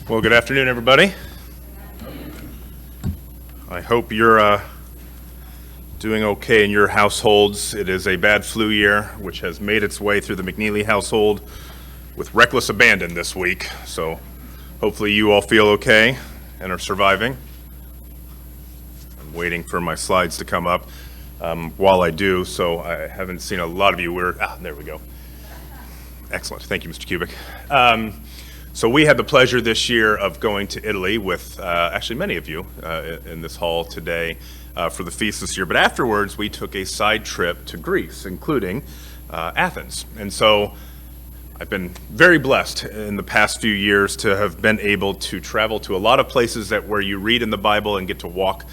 Well, good afternoon, everybody. I hope you're doing okay in your households. It is a bad flu year, which has made its way through the McNeely household with reckless abandon this week. So hopefully you all feel okay and are surviving. I'm waiting for my slides to come up while I do, so I haven't seen a lot of you. There we go. Excellent. Thank you, Mr. Kubik. So we had the pleasure this year of going to Italy with actually many of you in this hall today for the feast this year. But afterwards, we took a side trip to Greece, including Athens. And so I've been very blessed in the past few years to have been able to travel to a lot of places where you read in the Bible and get to walk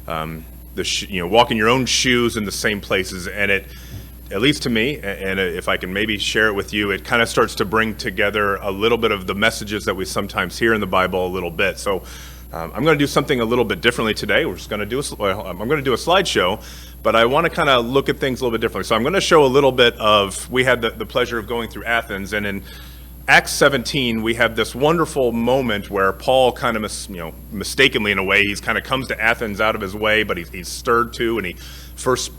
walk in your own shoes in the same places. And it, at least to me, and if I can maybe share it with you, it kind of starts to bring together a little bit of the messages that we sometimes hear in the Bible a little bit. So I'm going to do something a little bit differently today. I'm going to do a slideshow, but I want to kind of look at things a little bit differently. So I'm going to show a little bit of, we had the pleasure of going through Athens, and in Acts 17, we have this wonderful moment where Paul kind of, mistakenly in a way, he's kind of comes to Athens out of his way, but he's stirred to, and he first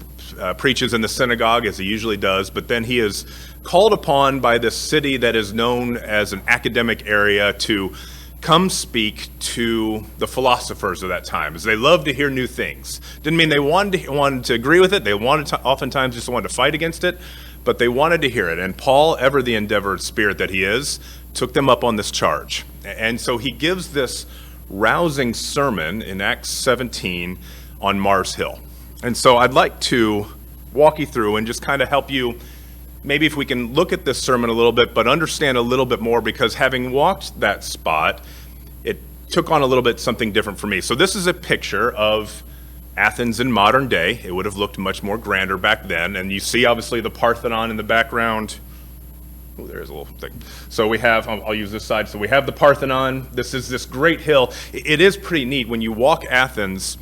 preaches in the synagogue, as he usually does, but then he is called upon by this city that is known as an academic area to come speak to the philosophers of that time, as they love to hear new things. Didn't mean they wanted to agree with it. They oftentimes just wanted to fight against it, but they wanted to hear it. And Paul, ever the endeavored spirit that he is, took them up on this charge. And so he gives this rousing sermon in Acts 17 on Mars Hill. And so I'd like to walk you through and just kind of help you, maybe if we can look at this sermon a little bit, but understand a little bit more, because having walked that spot, it took on a little bit something different for me. So this is a picture of Athens in modern day. It would have looked much more grander back then. And you see obviously the Parthenon in the background. Oh, there's a little thing. So we have, I'll use this side. So we have the Parthenon. This is this great hill. It is pretty neat when you walk Athens,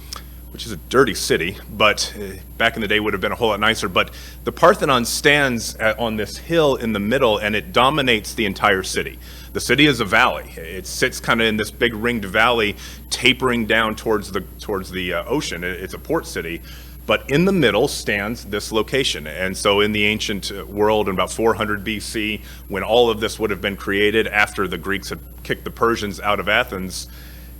which is a dirty city, but back in the day would have been a whole lot nicer. But the Parthenon stands on this hill in the middle, and it dominates the entire city. The city is a valley. It sits kind of in this big ringed valley, tapering down towards the ocean. It's a port city, but in the middle stands this location. And so in the ancient world, in about 400 BC, when all of this would have been created after the Greeks had kicked the Persians out of Athens,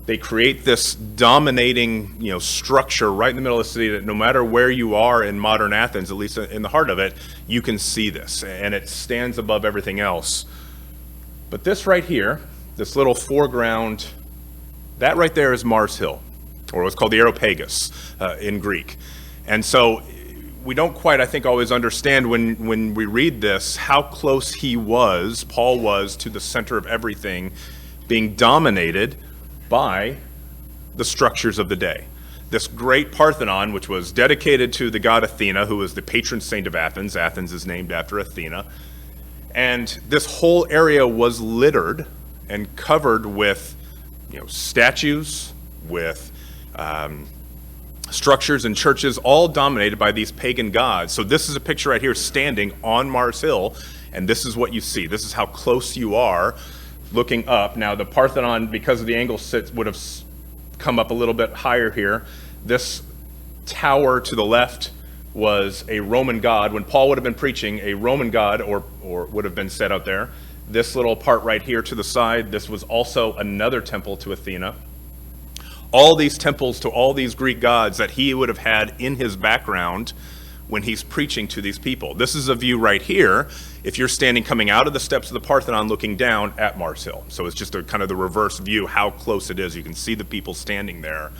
they create this dominating, structure right in the middle of the city that no matter where you are in modern Athens, at least in the heart of it, you can see this, and it stands above everything else. But this right here, this little foreground, that right there is Mars Hill, or what's called the Areopagus in Greek. And so we don't quite, I think, always understand when we read this how close Paul was to the center of everything, being dominated by the structures of the day. This great Parthenon, which was dedicated to the god Athena, who was the patron saint of Athens. Athens is named after Athena. And this whole area was littered and covered with statues, with structures and churches, all dominated by these pagan gods. So this is a picture right here standing on Mars Hill, and this is what you see. This is how close you are looking up. Now the Parthenon, because of the angle, would have come up a little bit higher here. This tower to the left was a Roman god. When Paul would have been preaching, a Roman god or would have been set out there. This little part right here to the side, this was also another temple to Athena. All these temples to all these Greek gods that he would have had in his background when he's preaching to these people. This is a view right here if you're standing coming out of the steps of the Parthenon looking down at Mars Hill. So it's just a kind of the reverse view, how close it is. You can see the people standing there.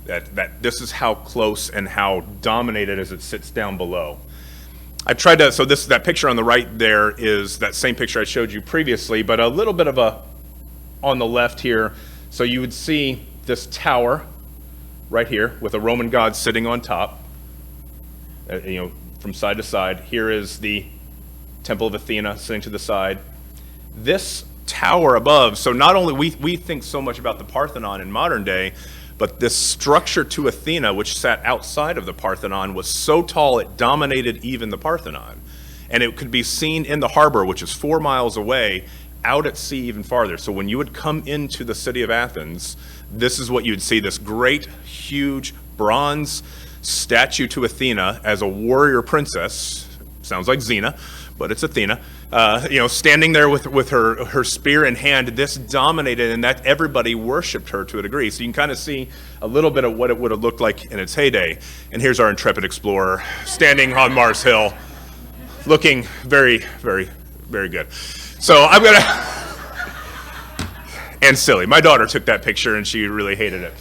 That this is how close and how dominated as it sits down below. I tried to, so that picture on the right there is that same picture I showed you previously, but a little bit of on the left here. So you would see this tower right here with a Roman god sitting on top. From side to side. Here is the Temple of Athena sitting to the side. This tower above, so not only we think so much about the Parthenon in modern day, but this structure to Athena, which sat outside of the Parthenon, was so tall it dominated even the Parthenon. And it could be seen in the harbor, which is 4 miles away, out at sea even farther. So when you would come into the city of Athens, this is what you'd see, this great, huge bronze statue to Athena as a warrior princess. Sounds like Xena, but it's Athena. Standing there with her spear in hand. This dominated, and that everybody worshipped her to a degree. So you can kind of see a little bit of what it would have looked like in its heyday. And here's our intrepid explorer standing on Mars Hill, looking very, very, very good. So I'm gonna, and silly. My daughter took that picture and she really hated it.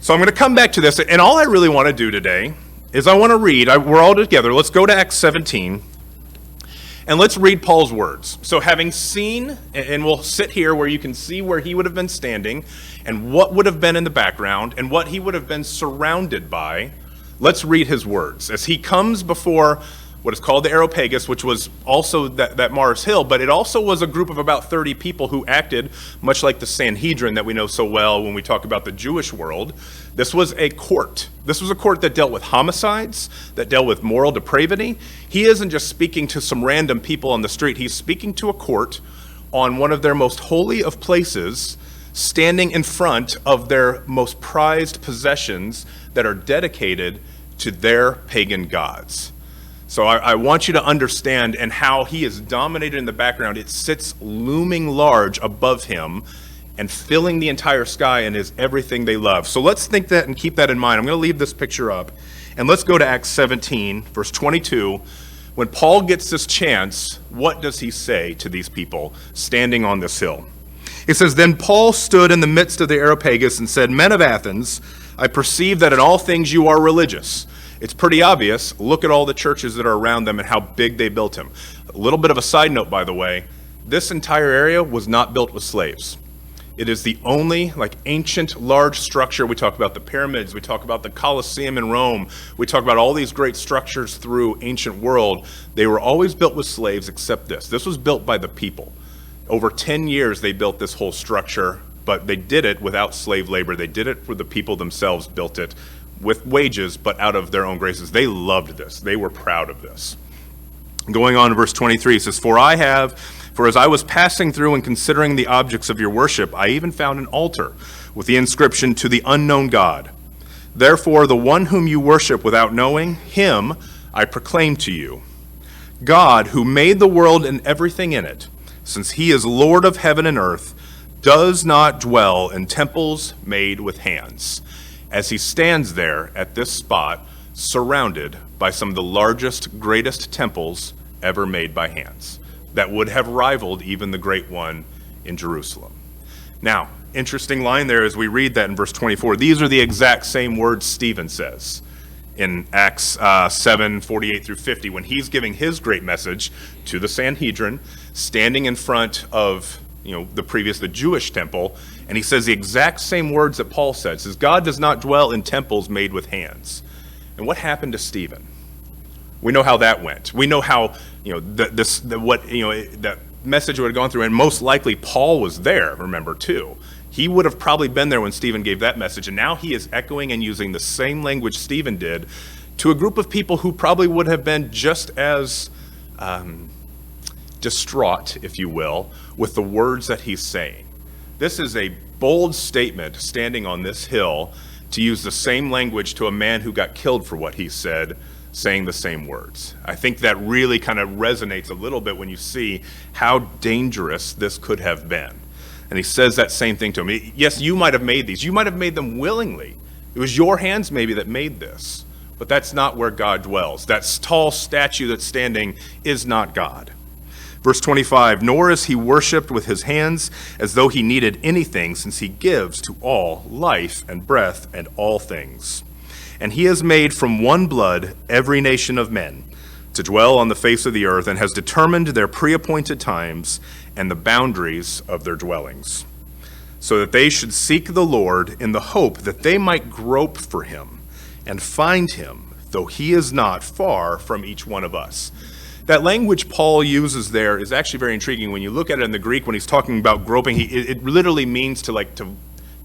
So I'm gonna come back to this, and all I really want to do today is I want to read, we're all together, let's go to Acts 17, and let's read Paul's words. So having seen, and we'll sit here where you can see where he would have been standing, and what would have been in the background, and what he would have been surrounded by, let's read his words. As he comes before what is called the Areopagus, which was also that Mars Hill, but it also was a group of about 30 people who acted much like the Sanhedrin that we know so well when we talk about the Jewish world. This was a court. This was a court that dealt with homicides, that dealt with moral depravity. He isn't just speaking to some random people on the street. He's speaking to a court on one of their most holy of places, standing in front of their most prized possessions that are dedicated to their pagan gods. So I want you to understand, and how he is dominated in the background. It sits looming large above him and filling the entire sky, and is everything they love. So let's think that and keep that in mind. I'm going to leave this picture up, and let's go to Acts 17, verse 22. When Paul gets this chance, what does he say to these people standing on this hill? It says, "Then Paul stood in the midst of the Areopagus and said, 'Men of Athens, I perceive that in all things you are religious.'" It's pretty obvious. Look at all the churches that are around them and how big they built them. A little bit of a side note, by the way, this entire area was not built with slaves. It is the only ancient large structure. We talk about the pyramids, we talk about the Colosseum in Rome, we talk about all these great structures through ancient world. They were always built with slaves except this. This was built by the people. Over 10 years they built this whole structure, but they did it without slave labor. They did it where the people themselves built it with wages, but out of their own graces. They loved this. They were proud of this. Going on to verse 23, it says, For as I was passing through and considering the objects of your worship, I even found an altar with the inscription, To the unknown God. Therefore, the one whom you worship without knowing, him I proclaim to you. God, who made the world and everything in it, since he is Lord of heaven and earth, does not dwell in temples made with hands, as he stands there at this spot, surrounded by some of the largest, greatest temples ever made by hands, that would have rivaled even the great one in Jerusalem. Now, interesting line there as we read that in verse 24. These are the exact same words Stephen says in Acts 7, 48 through 50, when he's giving his great message to the Sanhedrin, standing in front of the Jewish temple, and he says the exact same words that Paul said. He says, God does not dwell in temples made with hands. And what happened to Stephen? We know how that went. We know how that message would have gone through, and most likely Paul was there, remember, too. He would have probably been there when Stephen gave that message, and now he is echoing and using the same language Stephen did to a group of people who probably would have been just as distraught, if you will, with the words that he's saying. This is a bold statement, standing on this hill, to use the same language to a man who got killed for what he said, saying the same words. I think that really kind of resonates a little bit when you see how dangerous this could have been. And he says that same thing to him. Yes, you might have made these. You might have made them willingly. It was your hands maybe that made this. But that's not where God dwells. That tall statue that's standing is not God. Verse 25, nor is he worshipped with his hands as though he needed anything, since he gives to all life and breath and all things. And he has made from one blood every nation of men to dwell on the face of the earth, and has determined their pre-appointed times and the boundaries of their dwellings, so that they should seek the Lord in the hope that they might grope for him and find him, though he is not far from each one of us. That language Paul uses there is actually very intriguing. When you look at it in the Greek, when he's talking about groping, it literally means to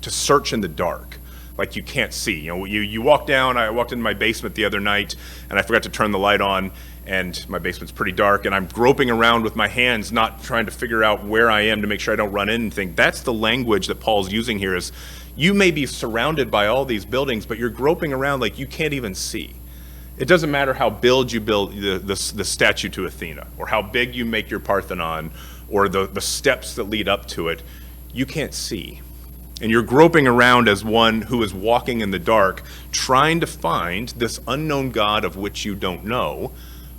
search in the dark. like you can't see. You walk down, I walked into my basement the other night, and I forgot to turn the light on, and my basement's pretty dark, and I'm groping around with my hands, not trying to figure out where I am to make sure I don't run into anything. That's the language that Paul's using here is, you may be surrounded by all these buildings, but you're groping around like you can't even see. It doesn't matter how big you build the statue to Athena, or how big you make your Parthenon, or the steps that lead up to it, you can't see. And you're groping around as one who is walking in the dark, trying to find this unknown God of which you don't know,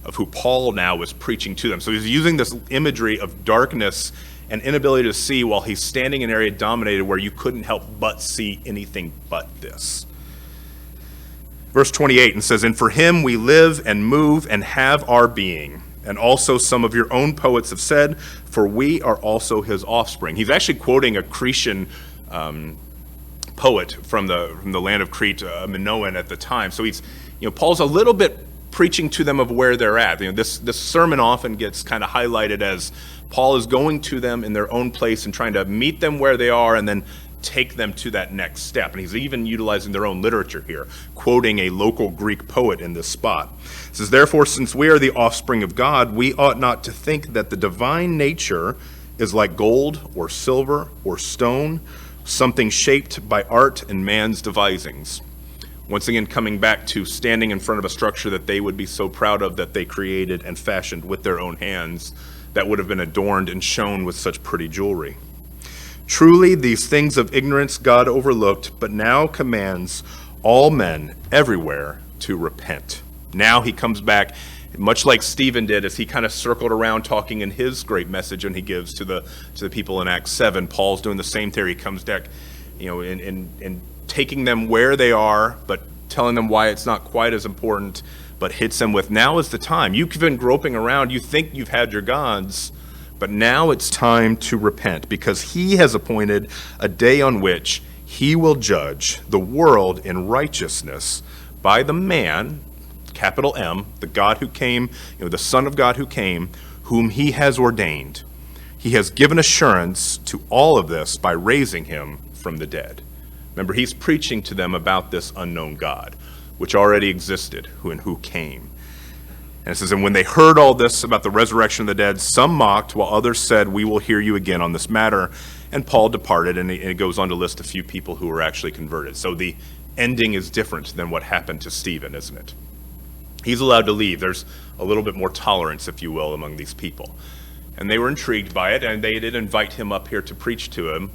of who Paul now is preaching to them. So he's using this imagery of darkness and inability to see while he's standing in an area dominated where you couldn't help but see anything but this. Verse 28 and says, "And for him we live and move and have our being. And also some of your own poets have said, for we are also his offspring." He's actually quoting a Cretan poet from the land of Crete, Minoan at the time. So Paul's a little bit preaching to them of where they're at. This sermon often gets kind of highlighted as Paul is going to them in their own place and trying to meet them where they are and then take them to that next step. And he's even utilizing their own literature here, quoting a local Greek poet in this spot. It says, "Therefore, since we are the offspring of God, we ought not to think that the divine nature is like gold or silver or stone, something shaped by art and man's devisings." Once again, coming back to standing in front of a structure that they would be so proud of that they created and fashioned with their own hands, that would have been adorned and shone with such pretty jewelry. "Truly, these things of ignorance God overlooked, but now commands all men everywhere to repent." Now he comes back, much like Stephen did, as he kind of circled around talking in his great message when he gives to the people in Acts 7. Paul's doing the same theory. He comes back, in taking them where they are, but telling them why it's not quite as important, but hits them with, now is the time. You've been groping around. You think you've had your gods, but now it's time to repent, because he has appointed a day on which he will judge the world in righteousness by the man, capital M, the God who came, the Son of God who came, whom he has ordained. He has given assurance to all of this by raising him from the dead. Remember, he's preaching to them about this unknown God, which already existed, who came. And it says, "And when they heard all this about the resurrection of the dead, some mocked, while others said, 'We will hear you again on this matter.' And Paul departed," and it goes on to list a few people who were actually converted. So the ending is different than what happened to Stephen, isn't it? He's allowed to leave. There's a little bit more tolerance, if you will, among these people. And they were intrigued by it, and they did invite him up here to preach to him.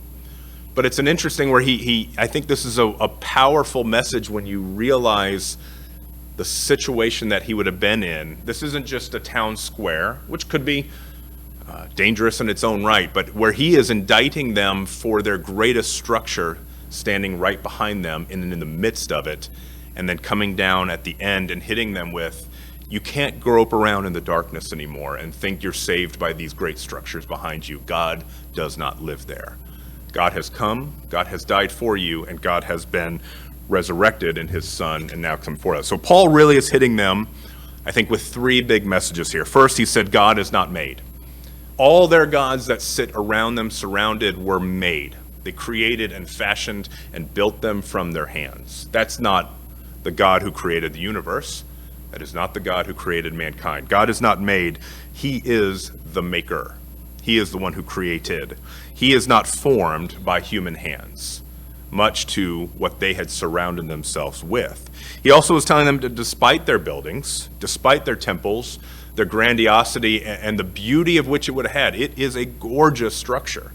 But it's an interesting where I think this is a powerful message when you realize the situation that he would have been in. This isn't just a town square, which could be dangerous in its own right, but where he is indicting them for their greatest structure standing right behind them and in the midst of it, and then coming down at the end and hitting them with, you can't grope around in the darkness anymore and think you're saved by these great structures behind you. God does not live there. God has come, God has died for you, and God has been resurrected in his Son and now come for us. So Paul really is hitting them, I think, with three big messages here. First, he said God is not made. All their gods that sit around them, surrounded, were made. They created and fashioned and built them from their hands. That's not the God who created the universe. That is not the God who created mankind. God is not made. He is the maker. He is the one who created. He is not formed by human hands, much to what they had surrounded themselves with. He also was telling them that despite their buildings, despite their temples, their grandiosity and the beauty of which it would have had, it is a gorgeous structure.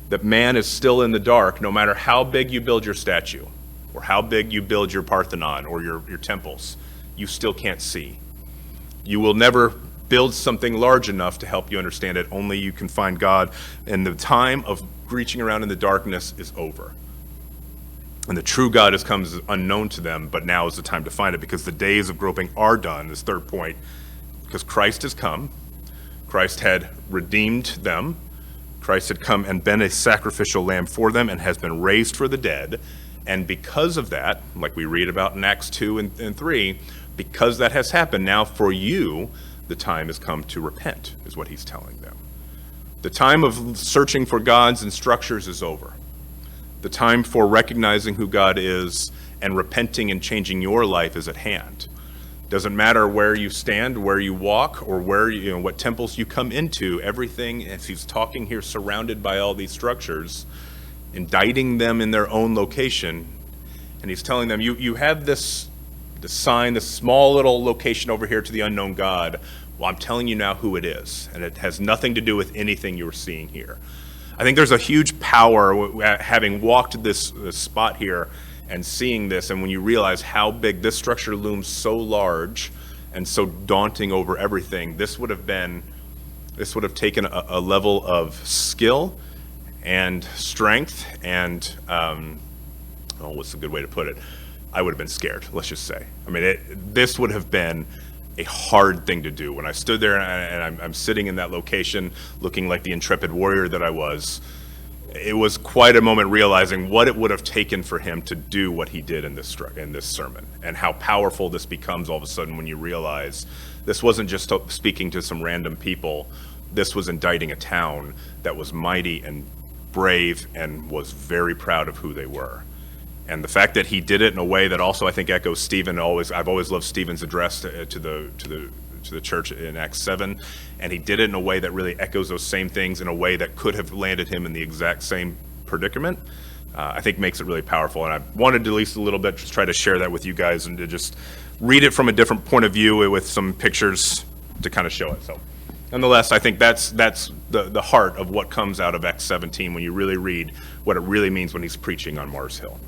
That man is still in the dark, no matter how big you build your statue, or how big you build your Parthenon or your temples, you still can't see. You will never build something large enough to help you understand it. Only you can find God, and the time of reaching around in the darkness is over. And the true God has come as unknown to them, but now is the time to find it, because the days of groping are done, this third point, because Christ has come. Christ had redeemed them. Christ had come and been a sacrificial lamb for them and has been raised for the dead. And because of that, like we read about in Acts 2 and 3, because that has happened, now for you, the time has come to repent, is what he's telling them. The time of searching for gods and structures is over. The time for recognizing who God is and repenting and changing your life is at hand. Doesn't matter where you stand, where you walk, or what temples you come into, everything, as he's talking here, surrounded by all these structures, indicting them in their own location. And he's telling them, you have this sign, this small little location over here to the unknown God. Well, I'm telling you now who it is, and it has nothing to do with anything you're seeing here. I think there's a huge power having walked this spot here and seeing this, and when you realize how big this structure looms so large and so daunting over everything, this would have taken a level of skill and strength and, what's a good way to put it? I would have been scared, let's just say. I mean, this would have been a hard thing to do. When I stood there and I'm sitting in that location looking like the intrepid warrior that I was, it was quite a moment realizing what it would have taken for him to do what he did in this sermon, and how powerful this becomes all of a sudden when you realize this wasn't just speaking to some random people. This was indicting a town that was mighty and brave and was very proud of who they were. And the fact that he did it in a way that also I think echoes Stephen. I've always loved Stephen's address to the church in Acts 7, and he did it in a way that really echoes those same things in a way that could have landed him in the exact same predicament. I think makes it really powerful, and I wanted to at least a little bit just try to share that with you guys and to just read it from a different point of view with some pictures to kind of show it. So, nonetheless, I think that's the heart of what comes out of Acts 17 when you really read what it really means when he's preaching on Mars Hill.